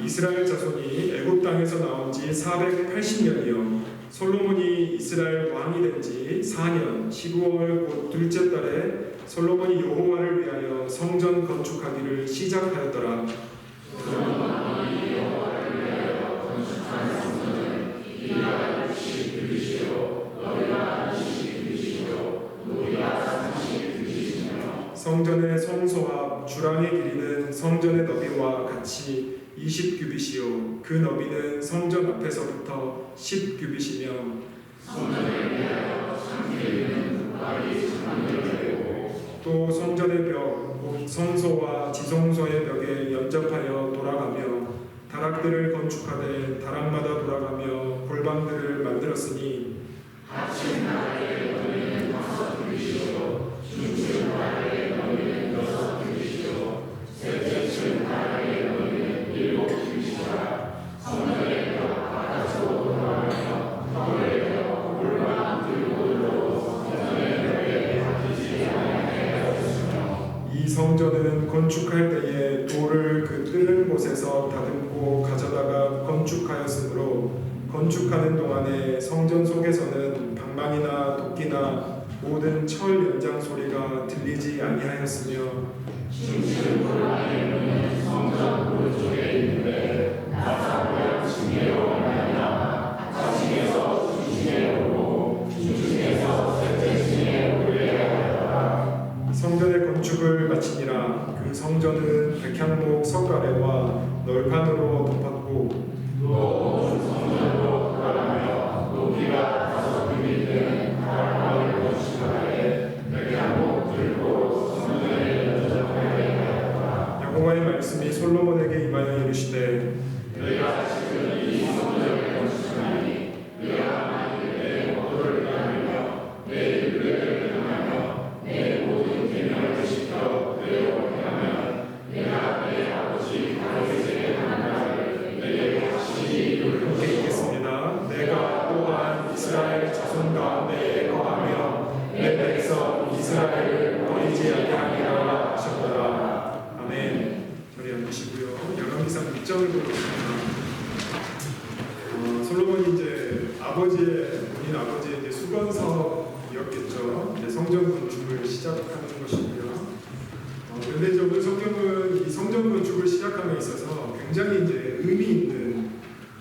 이스라엘 자손이 애굽 땅에서 나온 지 480년이요 솔로몬이 이스라엘 왕이 된 지 4년 12월 곧 둘째 달에 솔로몬이 여호와를 위하여 성전 건축하기를 시작하였더라. 성전의 성소와 주랑의 길이는 성전의 너비와 같이 20규빗이요 그 너비는 성전 앞에서부터 10규빗이며 또 성전의 벽, 곧 성소와 지성소의 벽에 연접하여 돌아가며 다락들을 건축하되 다락마다 돌아가며 골방들을 만들었으니 아침 나라의 너비는 5규빗이요 중층 나라의 너비는 6규빗이요 셋째층 나라의 너비는 7규빗이라 성전의 벽 바깥으로 돌아가며 벽의 벽 골방 들고로 성전의 벽에 닿지 아니하였으며 이 성전은 건축할 때에 돌을 그 뚫는 곳에서 다듬고 가져다가 건축하였으므로 건축하는 동안에 성전 속에서는 방망이나 도끼나 모든 철 연장 소리가 들리지 아니하였으며 중층 골방에는 성전 오른쪽에 있는데 나사로야 층계로 말하나 하층에서 중층에 오르고 중층에서 셋째 층에 오르게 하였더라. 성전의 건축을 마치니라. 그 성전은 백향목 석가래와 널판으로 덮었고 또 성전으로 돌아가며 높이가 5규빗 되는 다락방을 건축하되 백향목 들고 성전에 연접하게 하였더라. 여호와의 말씀이 솔로몬에게 임하여 이르시되 내가 지금 이 성전을 건축하니 내가 만일 내 법도를 행하며 내 율례를 행하며 내 모든 계명을 지켜 내려오게 하면 내가 내 아버지 다윗에게 한 말을 내게 다시 이루게 있겠습니다. 내가 또한 이스라엘 자손 가운데 거하며 내 백성 이스라엘을 버리지 아니하리라 하셨더라. 아멘. 저리 앉으시고요. 열왕기상 6장을 보겠습니다. 솔로몬이 이제 본인 아버지의 이제 수건 사업이었겠죠. 이제 성전 건축을 시작하는 것이고요. 근대적으로 성경은 이 성전 건축을 시작함에 있어서 굉장히 이제 의미 있는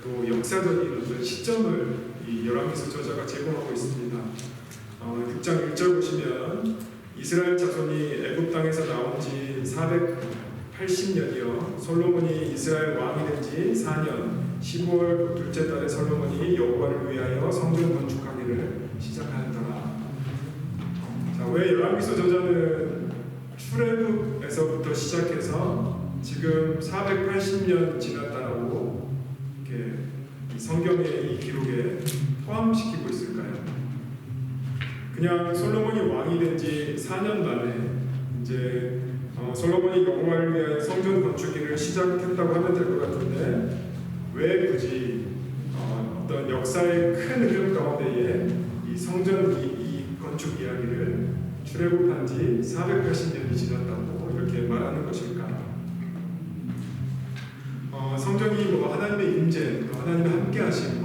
또 역사적인 어떤 시점을 이 열왕기서 저자가 제공하고 있습니다. 6장 1절 보시면 이스라엘 자손이 애굽 땅에서 나온 지 480년이요 솔로몬이 이스라엘 왕이 된 지 4년 15월 둘째 달에 솔로몬이 여호와를 위하여 성전 건축하기를 시작하였더라. 자, 왜 열왕기서 저자는 출애굽에서부터 시작해서 지금 480년 지났다라고 이렇게 이 성경의 이 기록에 포함시키고 있을까요? 그냥 솔로몬이 왕이 된 지 4년 만에 이제 솔로몬이 여호와를 위하여 성전 건축기를 시작했다고 하면 될 것 같은데 왜 굳이 어떤 역사의 큰 흐름 가운데에 이 성전 이 건축 이야기를 출애굽한 지 480년이 지났다고 이렇게 말하는 것일까? 성전이 뭐 하나님의 임재, 하나님의 함께하심,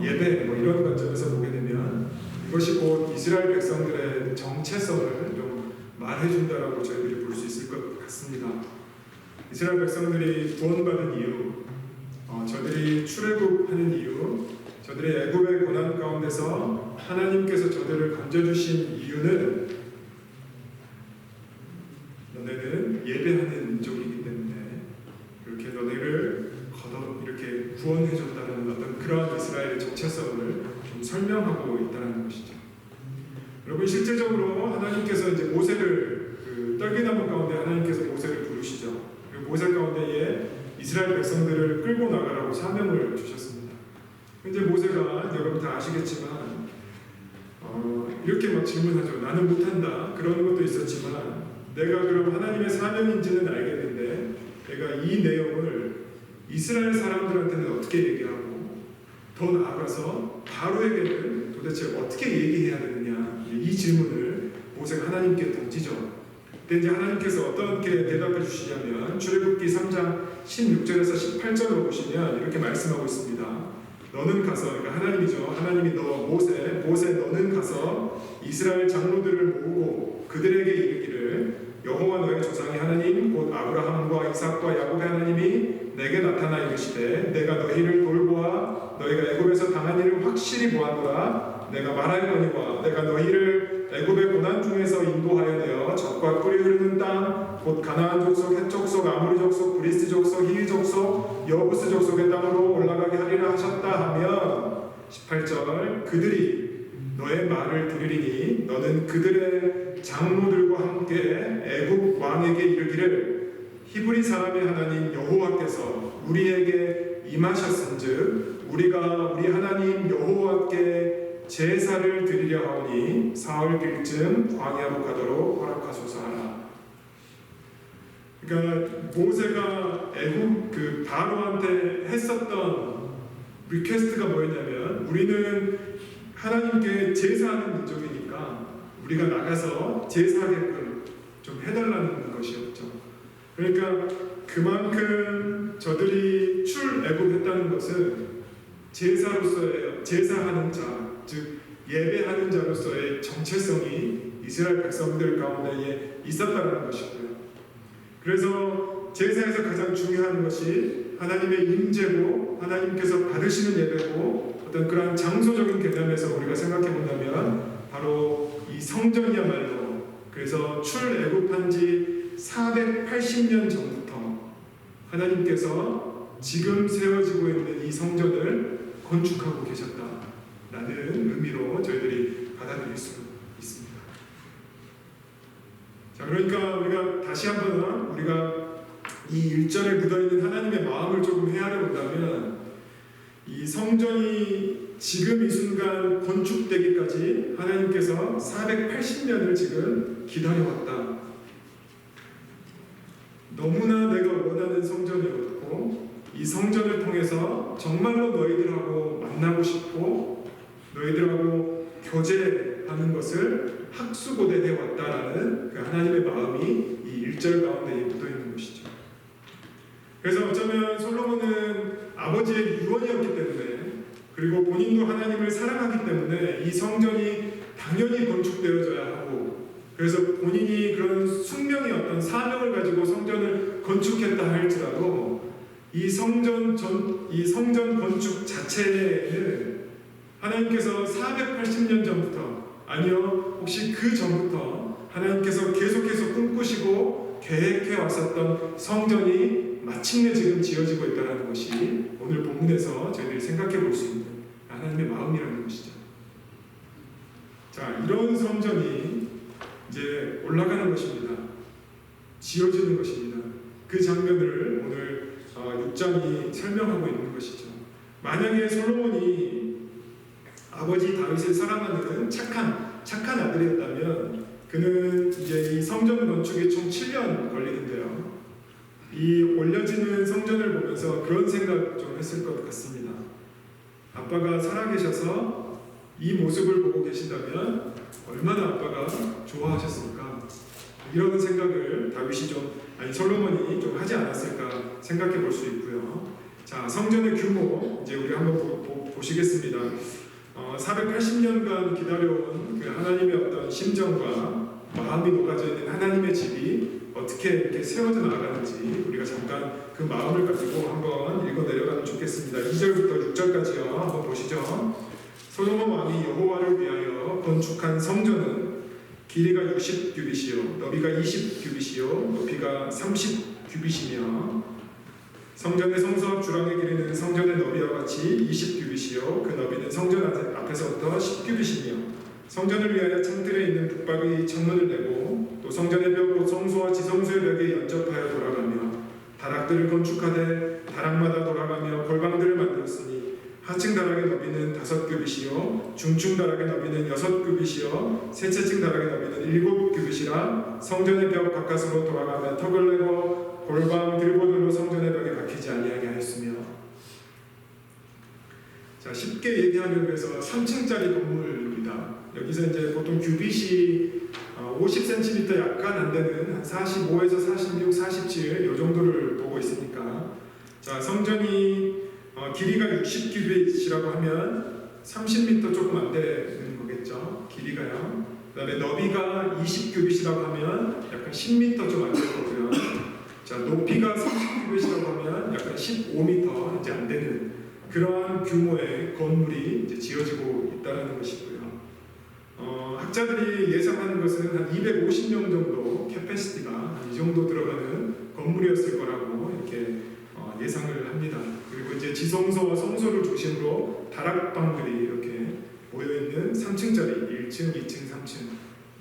예배 이런 관점에서 보게 되면 이것이 곧 이스라엘 백성들의 정체성을 좀 말해준다라고 저희들이 볼 수 있을 것 같습니다. 이스라엘 백성들이 구원받은 이유, 저들이 출애굽하는 이유, 저들이 애굽의 고난 가운데서 하나님께서 저들을 건져주신 이유는 너네는 예배하는 민족이기 때문에 이렇게 너네를 이렇게 구원해줬다는 어떤 그러한 이스라엘의 정체성을 좀 설명하고 있다는 것이죠. 여러분 실제적으로 하나님께서 이제 모세를 그 떨기나무 가운데 하나님께서 모세를 부르시죠. 그 모세 가운데에 이스라엘 백성들을 끌고 나가라고 사명을 주셨습니다. 이제 모세가 여러분 다 아시겠지만 이렇게 막 질문하죠. 나는 못한다. 그런 것도 있었지만 내가 그럼 하나님의 사명인지는 알겠는데 내가 이 내용을 이스라엘 사람들한테는 어떻게 얘기하고 더 나아가서 바로에게는 도대체 어떻게 얘기해야 되느냐 이 질문을 모세가 하나님께 던지죠. 근데 이제 하나님께서 어떻게 대답해 주시냐면 출애굽기 3장 16절에서 18절을 보시면 이렇게 말씀하고 있습니다. 너는 가서, 그러니까 하나님이죠. 하나님이 모세 너는 가서 이스라엘 장로들을 모으고 그들에게 이르기를 여호와 너의 조상의 하나님 곧 아브라함과 이삭과 야곱의 하나님이 내게 나타나 이르시되 내가 너희를 돌보아 너희가 애굽에서 당한 일을 확실히 보았노라. 내가 말하였거니와 내가 너희를 애굽의 고난 중에서 인도하여 내어 젖과 꿀이 흐르는 땅 곧 가나안 족속, 헷 족속, 아모리 족속, 브리스 족속, 히위 족속, 여부스 족속의 땅으로 올라가게 하리라 하셨다 하면 18절 그들이 너의 말을 들으리니 너는 그들의 장로들과 함께 애굽 왕에게 이르기를 히브리 사람의 하나님 여호와께서 우리에게 임하셨은즉 우리가 우리 하나님 여호와께 제사를 드리려 하오니 사흘 길쯤 광야로 가도록 허락하소서 하라. 그러니까 모세가 애굽 그 바로한테 했었던 리퀘스트가 뭐였냐면 우리는 하나님께 제사하는 민족이니까 우리가 나가서 제사하게끔 좀 해달라는 것이었죠. 그러니까 그만큼 저들이 출애굽했다는 것은 제사로서의 제사하는 자, 즉 예배하는 자로서의 정체성이 이스라엘 백성들 가운데에 있었다는 것이고요. 그래서 제사에서 가장 중요한 것이 하나님의 임재고 하나님께서 받으시는 예배고 어떤 그런 장소적인 개념에서 우리가 생각해 본다면 바로 이 성전이야말로 그래서 출애굽한 지 480년 전부터 하나님께서 지금 세워지고 있는 이 성전을 건축하고 계셨다라는 의미로 저희들이 받아들일 수 있습니다. 자, 그러니까 우리가 다시 한번 우리가 이 1절에 묻어있는 하나님의 마음을 조금 헤아려 본다면 이 성전이 지금 이 순간 건축되기까지 하나님께서 480년을 지금 기다려왔다. 너무나 내가 원하는 성전이었고 이 성전을 통해서 정말로 너희들하고 만나고 싶고 너희들하고 교제하는 것을 학수고대해 왔다라는 그 하나님의 마음이 이 1절 가운데 묻어있는 것이죠. 그래서 어쩌면 솔로몬은 아버지의 유언이었기 때문에 그리고 본인도 하나님을 사랑하기 때문에 이 성전이 당연히 건축되어져야 하고 그래서 본인이 그런 숙명의 어떤 사명을 가지고 성전을 건축했다 할지라도 이 성전 건축 자체는 하나님께서 480년 전부터 아니요 혹시 그 전부터 하나님께서 계속해서 꿈꾸시고 계획해 왔었던 성전이 마침내 지금 지어지고 있다는 것이 오늘 본문에서 저희들이 생각해 볼 수 있는 하나님의 마음이라는 것이죠. 자, 이런 성전이 이제 올라가는 것입니다. 지어지는 것입니다. 그 장면을 오늘 6장이 설명하고 있는 것이죠. 만약에 솔로몬이 아버지 다윗을 사랑하는 착한 아들이었다면 그는 이제 이 성전 건축에 총 7년 걸리는데요. 이 올려지는 성전을 보면서 그런 생각 좀 했을 것 같습니다. 아빠가 살아계셔서 이 모습을 보고 계신다면 얼마나 아빠가 좋아하셨을까? 이런 생각을 솔로몬이 좀 하지 않았을까 생각해 볼 수 있고요. 자, 성전의 규모 이제 우리 한번 보시겠습니다. 480년간 기다려온 그 하나님의 어떤 심정과 마음이 녹아져 있는 하나님의 집이 어떻게 이렇게 세워져 나가는지 우리가 잠깐 그 마음을 가지고 한번 읽어 내려가면 좋겠습니다. 2절부터 6절까지요. 한번 보시죠. 솔로몬 왕이 여호와를 위하여 건축한 성전은 길이가 60규빗이요 너비가 20규빗이요 높이가 30규빗이며 성전의 성소 앞 주랑의 길이는 성전의 너비와 같이 20규빗이요 그 너비는 성전 앞에서부터 10규빗이며 성전을 위하여 창틀에 있는 북박이 창문을 내고 또 성전의 벽 곧 성소와 지성소의 벽에 연접하여 돌아가며 다락들을 건축하되 다락마다 돌아가며 골방들을 만들었으니 하층 다락의 너비는 5규빗이요 중층 다락의 너비는 6규빗이요 셋째층 다락의 너비는 7규빗이라 성전의 벽 바깥으로 돌아가며 턱을 내고 골방 들보들로 성전의 벽에 박히지 아니하게 하였으며. 자, 쉽게 얘기하면 그래서 3층짜리 건물입니다. 여기서 이제 보통 규빗이 50cm 약간 안 되는 한 45에서 46, 47 이 정도를 보고 있으니까 자 성전이 길이가 60규빗이라고 하면 30m 조금 안 되는 거겠죠. 길이가요. 그 다음에 너비가 20규빗이라고 하면 약간 10m 좀 안 될 거고요. 자 높이가 30규빗이라고 하면 약간 15m 이제 안 되는 그러한 규모의 건물이 이제 지어지고 있다는 것이고요. 학자들이 예상하는 것은 한 250명 정도 캐패시티가 이 정도 들어가는 건물이었을 거라고 이렇게 예상을 합니다. 그리고 이제 지성소와 성소를 중심으로 다락방들이 이렇게 모여 있는 3층짜리 1층, 2층, 3층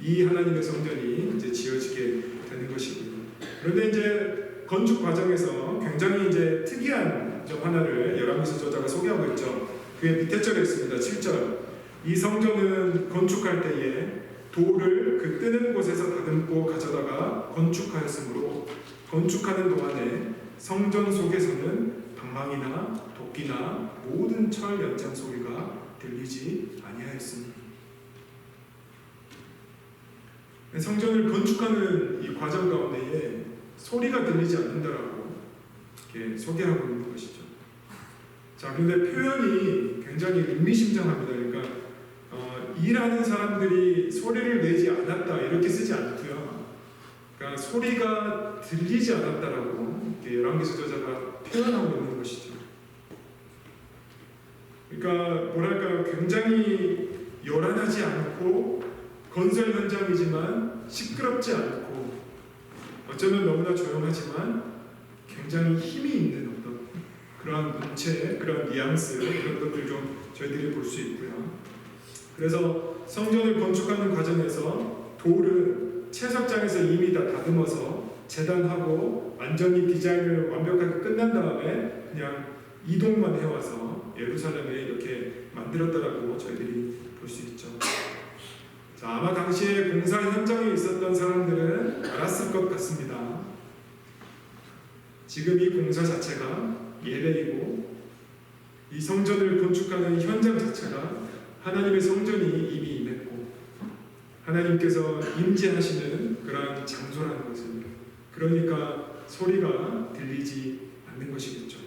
이 하나님의 성전이 이제 지어지게 되는 것이고요. 그런데 이제 건축 과정에서 굉장히 이제 특이한 점 하나를 열왕기서 저자가 소개하고 있죠. 그게 밑에 절에 있습니다. 7절. 이 성전은 건축할 때에 돌을 그 뜨는 곳에서 다듬고 가져다가 건축하였으므로 건축하는 동안에 성전 속에서는 방망이나 도끼나 모든 철 연장 소리가 들리지 아니하였으니. 성전을 건축하는 이 과정 가운데에 소리가 들리지 않는다라고 이렇게 소개하고 있는 것이죠. 자, 그런데 표현이 굉장히 의미심장합니다. 그러니까 일하는 사람들이 소리를 내지 않았다 이렇게 쓰지 않고요. 그러니까 소리가 들리지 않았다라고 열왕기서 저자가 표현하고 있는 것이죠. 그러니까 뭐랄까요, 굉장히 요란하지 않고 건설 현장이지만 시끄럽지 않고 어쩌면 너무나 조용하지만 굉장히 힘이 있는 어떤 그러한 문체, 그런 뉘앙스 이런 것들 좀 저희들이 볼 수 있고요. 그래서 성전을 건축하는 과정에서 돌은 채석장에서 이미 다 다듬어서 재단하고 완전히 디자인을 완벽하게 끝난 다음에 그냥 이동만 해와서 예루살렘에 이렇게 만들었다라고 저희들이 볼 수 있죠. 자, 아마 당시에 공사 현장에 있었던 사람들은 알았을 것 같습니다. 지금 이 공사 자체가 예배이고 이 성전을 건축하는 현장 자체가 하나님의 성전이 이미 임했고 하나님께서 임재하시는 그러한 장소라는 것을, 그러니까 소리가 들리지 않는 것이겠죠.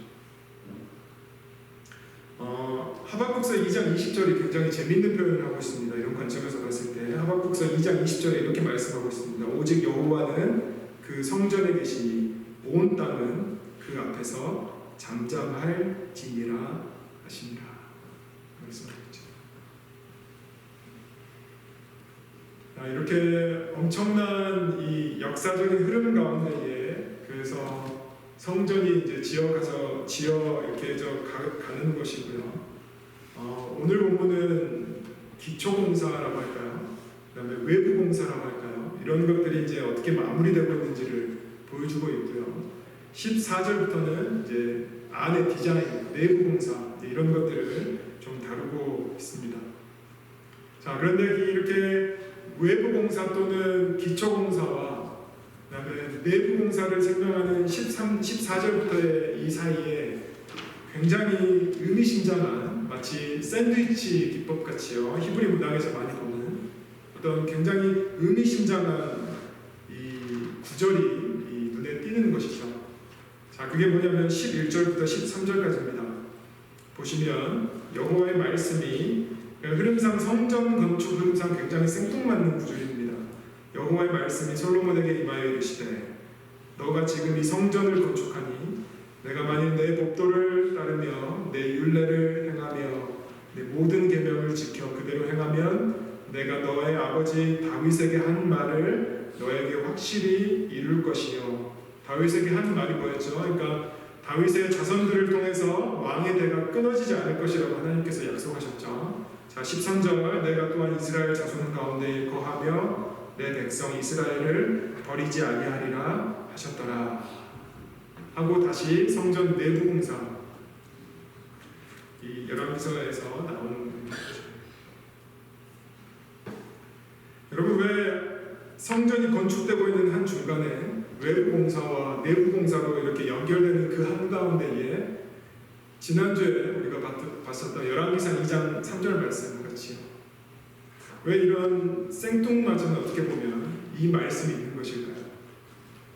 하박국서 2장 20절이 굉장히 재밌는 표현을 하고 있습니다. 이런 관점에서 봤을 때 하박국서 2장 20절에 이렇게 말씀하고 있습니다. 오직 여호와는 그 성전에 계시니 온 땅은 그 앞에서 잠잠할지니라 하시니라 말씀하고 있죠. 이렇게 엄청난 이 역사적인 흐름 가운데에 그래서 성전이 이제 지어 이렇게 가는 것이고요. 오늘 본문은 기초공사라고 할까요? 그다음에 외부공사라고 할까요? 이런 것들이 이제 어떻게 마무리되고 있는지를 보여주고 있고요. 14절부터는 이제 안의 디자인, 내부공사 이런 것들을 좀 다루고 있습니다. 자, 그런데 이렇게 외부공사 또는 기초공사와 그다음에 내부공사를 설명하는 14절부터의 이 사이에 굉장히 의미심장한 마치 샌드위치 기법같이요, 히브리 문학에서 많이 보는 어떤 굉장히 의미심장한 이 구절이 이 눈에 띄는 것이죠. 자, 그게 뭐냐면 11절부터 13절까지입니다. 보시면 여호와의 말씀이 흐름상 성전 건축 흐름상 굉장히 생뚱맞는 구절입니다. 여호와의 말씀이 솔로몬에게 임하여 이르시되 너가 지금 이 성전을 건축하니 내가 만일 내 법도를 따르며 내 율례를 행하며 내 모든 계명을 지켜 그대로 행하면 내가 너의 아버지 다윗에게 한 말을 너에게 확실히 이룰 것이요. 다윗에게 한 말이 뭐였죠? 그러니까 다윗의 자손들을 통해서 왕의 대가 끊어지지 않을 것이라고 하나님께서 약속하셨죠. 자, 13절 내가 또한 이스라엘 자손 가운데 거하며 내 백성 이스라엘을 버리지 아니하리라 하셨더라 하고 다시 성전 내부 공사 이 열왕기서에서 나오는 것입니다. 여러분, 왜 성전이 건축되고 있는 한 중간에 외부 공사와 내부 공사로 이렇게 연결되는 그 한가운데에 지난주에 우리가 봤었던 열왕기상 2장 3절 말씀 같이요. 왜 이런 생뚱맞은 어떻게 보면 이 말씀이 있는 것일까요?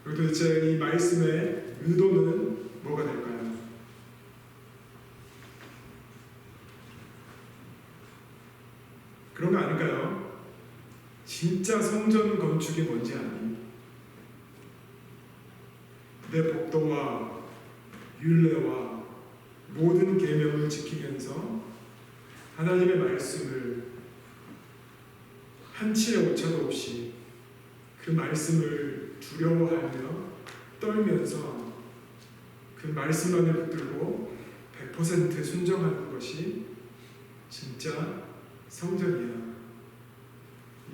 그리고 도대체 이 말씀의 의도는 뭐가 될까요? 그런 거 아닐까요? 진짜 성전 건축이 뭔지 아니? 내 법도와 율례와 모든 계명을 지키면서 하나님의 말씀을 한치의 오차도 없이 그 말씀을 두려워하며 떨면서 그 말씀만을 붙들고 100% 순종하는 것이 진짜 성전이야.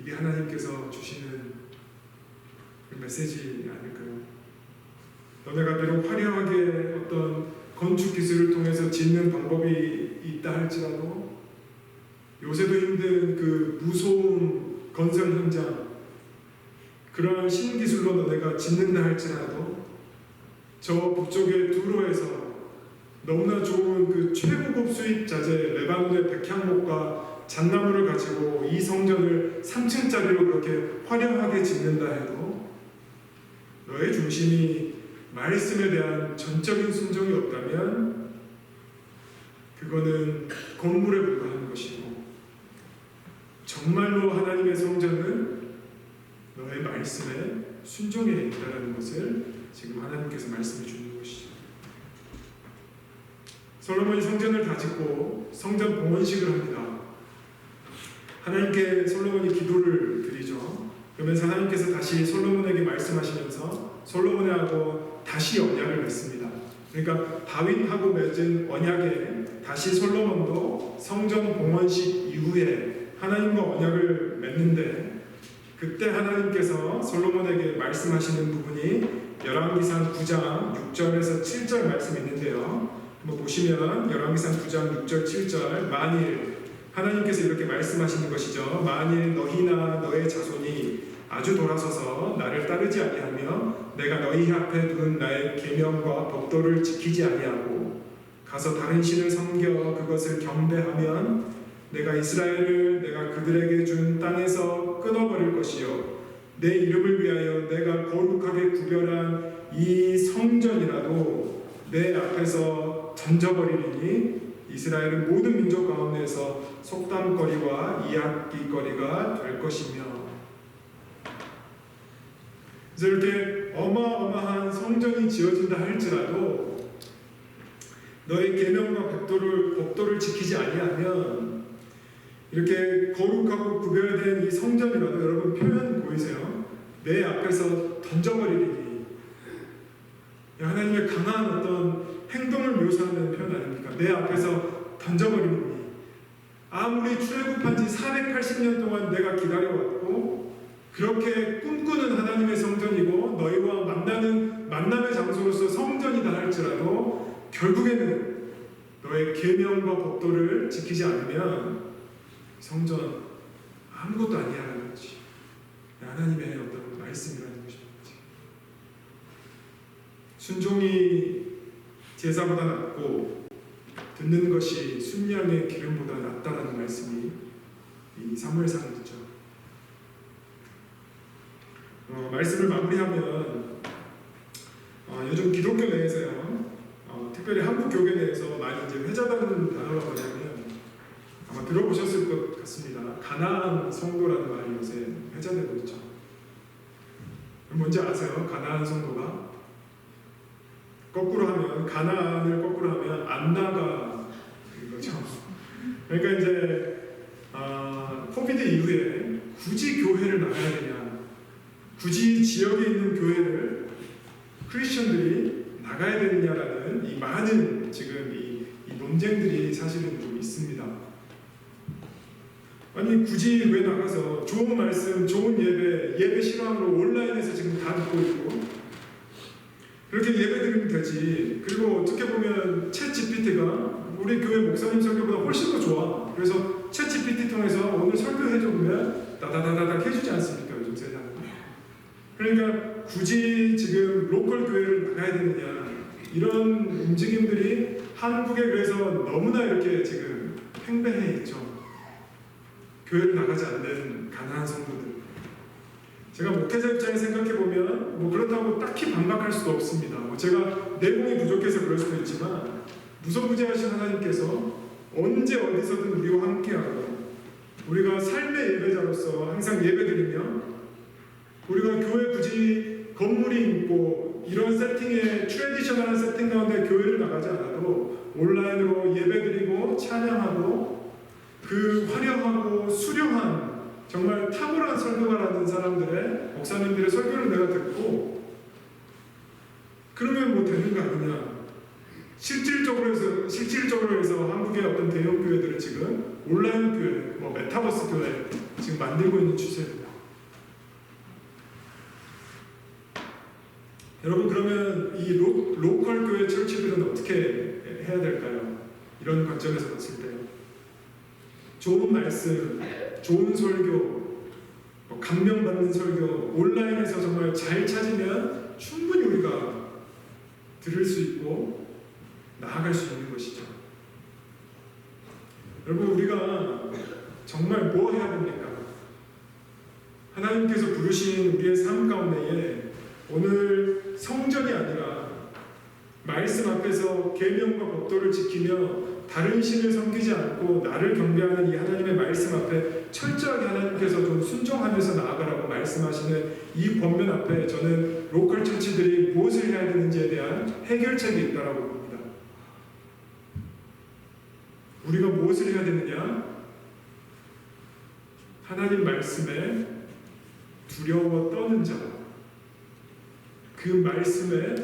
이게 하나님께서 주시는 그 메시지 아닐까요? 너네가 비록 화려하게 어떤 건축 기술을 통해서 짓는 방법이 있다 할지라도 요새도 힘든 그 무소음 건설 현장 그런 신기술로 너네가 짓는다 할지라도 저 북쪽의 두로에서 너무나 좋은 그 최고급 수입 자재 레바논의 백향목과 잣나무를 가지고 이 성전을 3층짜리로 그렇게 화려하게 짓는다 해도 너의 중심이 말씀에 대한 전적인 순종이 없다면 그거는 건물에 불과한 것이고 정말로 하나님의 성전은 너의 말씀에 순종해 있다는 것을 지금 하나님께서 말씀해 주는 것이죠. 솔로몬이 성전을 다 짓고 성전 봉헌식을 합니다. 하나님께 솔로몬이 기도를 드리죠. 그러면서 하나님께서 다시 솔로몬에게 말씀하시면서 솔로몬하고 다시 언약을 맺습니다. 그러니까 다윗하고 맺은 언약에 다시 솔로몬도 성전 봉헌식 이후에 하나님과 언약을 맺는데 그때 하나님께서 솔로몬에게 말씀하시는 부분이 열왕기상 9장 6절에서 7절 말씀이 있는데요. 한번 보시면 열왕기상 9장 6절 7절 만일 하나님께서 이렇게 말씀하시는 것이죠. 만일 너희나 너의 자손이 아주 돌아서서 나를 따르지 아니하며 내가 너희 앞에 둔 나의 계명과 법도를 지키지 아니하고 가서 다른 신을 섬겨 그것을 경배하면 내가 이스라엘을 내가 그들에게 준 땅에서 끊어버릴 것이요 내 이름을 위하여 내가 거룩하게 구별한 이 성전이라도 내 앞에서 던져버리리니 이스라엘은 모든 민족 가운데서 속담거리와 이야기거리가 될 것이며. 그래서 이렇게 어마어마한 성전이 지어진다 할지라도 너의 계명과 법도를 지키지 아니하면 이렇게 거룩하고 구별된 이 성전이라도 여러분 표현 보이세요? 내 앞에서 던져버리리니. 하나님의 강한 어떤 행동을 묘사하는 표현 아닙니까? 내 앞에서 던져버리니. 아무리 출애굽한 지 480년 동안 내가 기다려왔고 그렇게 꿈꾸는 하나님의 성전이고 너희와 만남의 장소로서 성전이다 할지라도 결국에는 너의 계명과 법도를 지키지 않으면 성전 아무것도 아니라는 거지. 하나님의 어떤 말씀이라는 것입니다. 순종이 제사보다 낫고 듣는 것이 순양의 기름보다 낫다라는 말씀이 이 사무엘상에 있죠. 말씀을 마무리하면 요즘 기독교 내에서요, 특별히 한국 교회 내에서 많이 이제 회자되는 단어가 뭐냐면 아마 들어보셨을 것 같습니다. 가나안 성도라는 말이 요새 회자되고 있죠. 뭔지 아세요? 가나안 성도가 거꾸로 하면 가나안을 거꾸로 하면 안나가 거죠. 그러니까 이제 코비드 이후에 굳이 교회를 나가야 되냐, 굳이 지역에 있는 교회를 크리스천들이 나가야 되느냐라는 이 많은 지금 이 논쟁들이 사실은 좀 있습니다. 아니 굳이 왜 나가서 좋은 말씀, 좋은 예배 실황으로 온라인에서 지금 다 듣고 있고 그렇게 예배 드리면 되지. 그리고 어떻게 보면 챗 GPT가 우리 교회 목사님 설교보다 훨씬 더 좋아. 그래서 챗 GPT 통해서 오늘 설교해 주면 다다다닥 해주지 않습니까? 요즘 세상에. 그러니까 굳이 지금 로컬 교회를 나가야 되느냐 이런 움직임들이 한국에 그래서 너무나 이렇게 지금 팽배해 있죠. 교회를 나가지 않는 가난한 성도들. 제가 목회자 입장에서 생각해보면 뭐 그렇다고 딱히 반박할 수도 없습니다. 뭐 제가 내공이 부족해서 그럴 수도 있지만 무소부재하신 하나님께서 언제 어디서든 우리와 함께하고 우리가 삶의 예배자로서 항상 예배드리며 우리가 교회 굳이 건물이 있고 이런 세팅에 트레디셔널한 세팅 가운데 교회를 나가지 않아도 온라인으로 예배드리고 찬양하고 그 화려하고 수려한 정말 탁월한 설교가라는 사람들의 목사님들의 설교를 내가 듣고 그러면 뭐 되는 거 아니냐. 실질적으로 해서 한국의 어떤 대형 교회들은 지금 온라인 교회, 뭐 메타버스 교회 지금 만들고 있는 추세입니다. 여러분 그러면 이 로컬 교회 철치들은 어떻게 해야 될까요? 이런 관점에서 봤을 때 좋은 말씀, 좋은 설교, 감명받는 설교 온라인에서 정말 잘 찾으면 충분히 우리가 들을 수 있고 나아갈 수 있는 것이죠. 여러분 우리가 정말 뭐 해야 됩니까? 하나님께서 부르신 우리의 삶 가운데에 오늘 성전이 아니라 말씀 앞에서 계명과 법도를 지키며 다른 신을 섬기지 않고 나를 경배하는 이 하나님의 말씀 앞에 철저하게 하나님께서 좀 순종하면서 나아가라고 말씀하시는 이 권면 앞에 저는 로컬 처치들이 무엇을 해야 되는지에 대한 해결책이 있다고 봅니다. 우리가 무엇을 해야 되느냐? 하나님 말씀에 두려워 떠는 자, 그 말씀에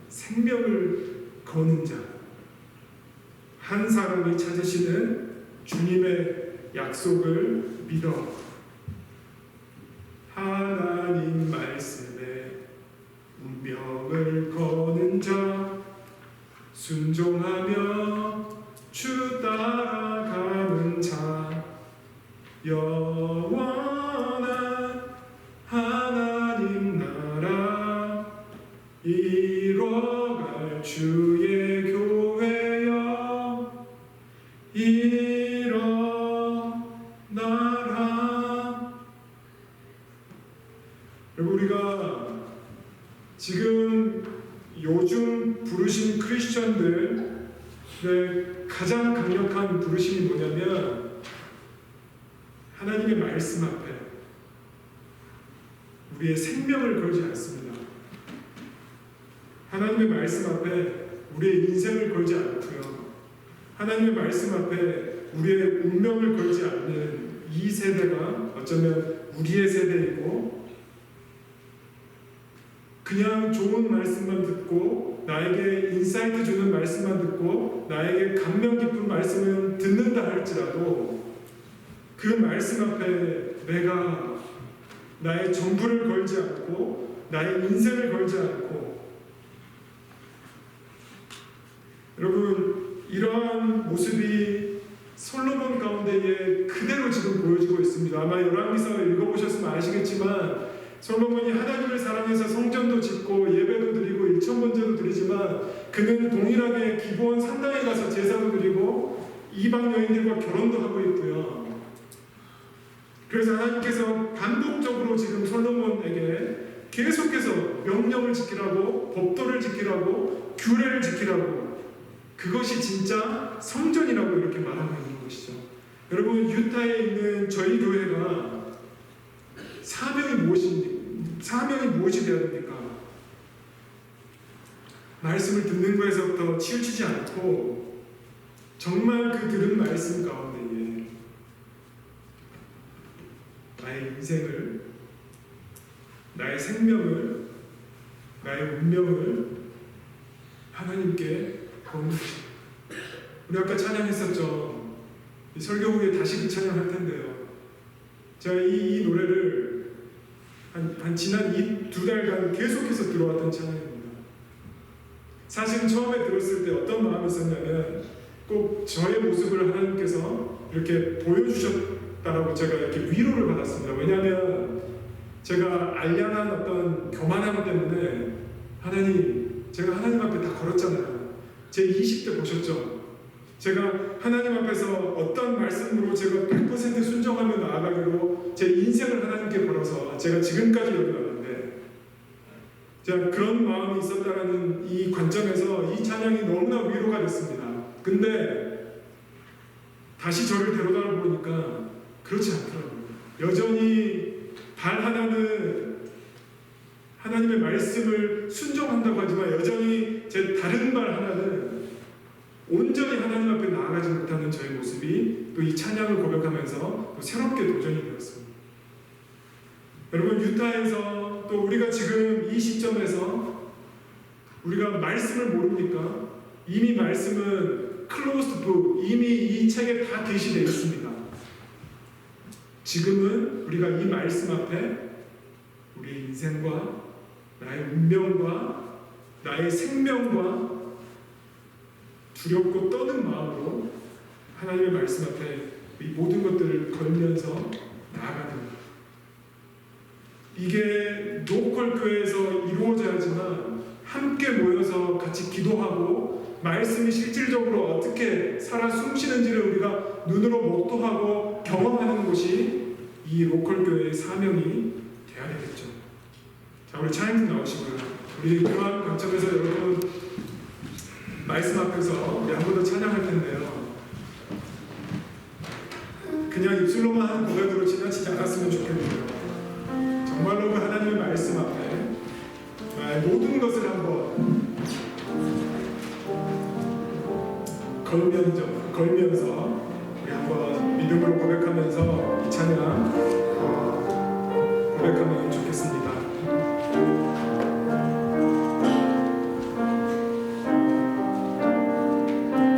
생명을 거는 자, 한 사람이 찾으시는 주님의 약속을 믿어 하나님 말씀에 운명을 거는 자, 순종하며 주 따라가는 자, 영원한 하나님 나라 이뤄갈 주의 교회여 일어나라. 여러분 우리가 지금 요즘 부르신 크리스천들의 가장 강력한 부르심이 뭐냐면 하나님의 말씀 앞에 우리의 생명을 걸지 않습니다. 하나님의 말씀 앞에 우리의 인생을 걸지 않고요. 하나님의 말씀 앞에 우리의 운명을 걸지 않는 이 세대가 어쩌면 우리의 세대이고 그냥 좋은 말씀만 듣고 나에게 인사이트 주는 말씀만 듣고 나에게 감명 깊은 말씀을 듣는다 할지라도 그 말씀 앞에 내가 나의 전부를 걸지 않고 나의 인생을 걸지 않고 여러분 이러한 모습이 솔로몬 가운데에 그대로 지금 보여지고 있습니다. 아마 열왕기서 읽어보셨으면 아시겠지만 솔로몬이 하나님을 사랑해서 성전도 짓고 예배도 드리고 일천번제도 드리지만 그는 동일하게 기브온 산당에 가서 제사도 드리고 이방 여인들과 결혼도 하고 있고요. 그래서 하나님께서 반복적으로 지금 솔로몬에게 계속해서 명령을 지키라고 법도를 지키라고 규례를 지키라고 그것이 진짜 성전이라고 이렇게 말하고 있는 것이죠. 여러분 유타에 있는 저희 교회가 사명이 무엇이 되어야 됩니까? 말씀을 듣는 거에서부터 치우치지 않고 정말 그 들은 말씀 가운데에 나의 인생을, 나의 생명을, 나의 운명을 하나님께 거는 것입니다. 우리 아까 찬양했었죠. 이 설교국에 다시 그 찬양할 텐데요. 제가 이 노래를 한 지난 이 2달간 계속해서 들어왔던 찬양입니다. 사실 처음에 들었을 때 어떤 마음이 있었냐면 꼭 저의 모습을 하나님께서 이렇게 보여주셨다라고 제가 이렇게 위로를 받았습니다. 왜냐하면 제가 알량한 어떤 교만함 때문에 하나님, 제가 하나님 앞에 다 걸었잖아요. 제 20대 보셨죠? 제가 하나님 앞에서 어떤 말씀으로 제가 100% 순종하며 나아가기로 제 인생을 하나님께 걸어서 제가 지금까지 여기 왔는데, 제가 그런 마음이 있었다는 이 관점에서 이 찬양이 너무나 위로가 됐습니다. 근데 다시 저를 되돌아 보니까 그렇지 않더라고요. 여전히 단 하나는 하나님의 말씀을 순종한다고 하지만 여전히 제 다른 말 하나는 온전히 하나님 앞에 나아가지 못하는 저의 모습이 또 이 찬양을 고백하면서 또 새롭게 도전이 되었습니다. 여러분, 유타에서 또 우리가 지금 이 시점에서 우리가 말씀을 모릅니까? 이미 말씀은 closed book, 이미 이 책에 다 게시되어 있습니다. 지금은 우리가 이 말씀 앞에 우리의 인생과 나의 운명과 나의 생명과 두렵고 떠는 마음으로 하나님의 말씀 앞에 이 모든 것들을 걸면서 나아가는 것. 이게 로컬 교회에서 이루어져야지만 함께 모여서 같이 기도하고 말씀이 실질적으로 어떻게 살아 숨쉬는지를 우리가 눈으로 목도하고 경험하는 곳이 이 로컬 교회의 사명이 되어야 되겠죠. 자, 우리 차인팀 나오시고요. 우리 그러한 관점에서 여러분 말씀 앞에서 우리 한 번 더 찬양할 텐데요. 그냥 입술로만 하는 고백으로 지나치지 않았으면 좋겠네요. 정말로 그 하나님의 말씀 앞에 모든 것을 한번 걸면서 우리 한번 믿음으로 고백하면서 이 찬양 고백하면 좋겠습니다.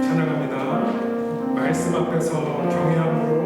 찬양합니다. 말씀 앞에서 경외함으로